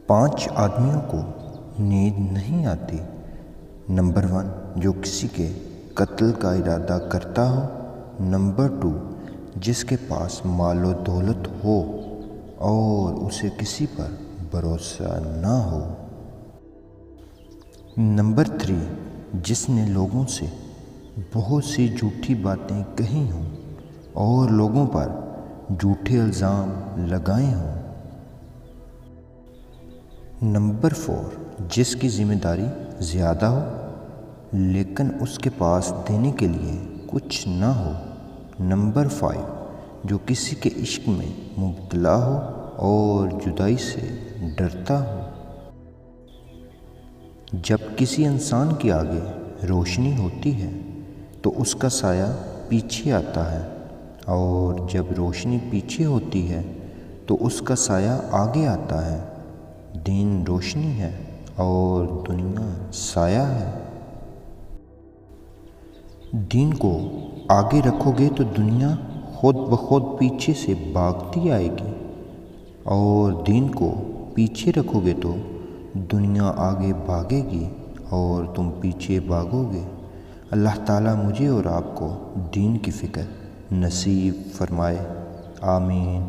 5 آدمیوں کو نیند نہیں آتی۔ نمبر 1، جو کسی کے قتل کا ارادہ کرتا ہو۔ نمبر 2، جس کے پاس مال و دولت ہو اور اسے کسی پر بھروسہ نہ ہو۔ نمبر 3، جس نے لوگوں سے بہت سی جھوٹی باتیں کہی ہوں اور لوگوں پر جھوٹے الزام لگائے ہوں۔ نمبر 4، جس کی ذمہ داری زیادہ ہو لیکن اس کے پاس دینے کے لیے کچھ نہ ہو۔ نمبر 5، جو کسی کے عشق میں مبتلا ہو اور جدائی سے ڈرتا ہو۔ جب کسی انسان کے آگے روشنی ہوتی ہے تو اس کا سایہ پیچھے آتا ہے، اور جب روشنی پیچھے ہوتی ہے تو اس کا سایہ آگے آتا ہے۔ دین روشنی ہے اور دنیا سایہ ہے۔ دین کو آگے رکھو گے تو دنیا خود بخود پیچھے سے بھاگتی آئے گی، اور دین کو پیچھے رکھو گے تو دنیا آگے بھاگے گی اور تم پیچھے بھاگو گے۔ اللہ تعالیٰ مجھے اور آپ کو دین کی فکر نصیب فرمائے، آمین۔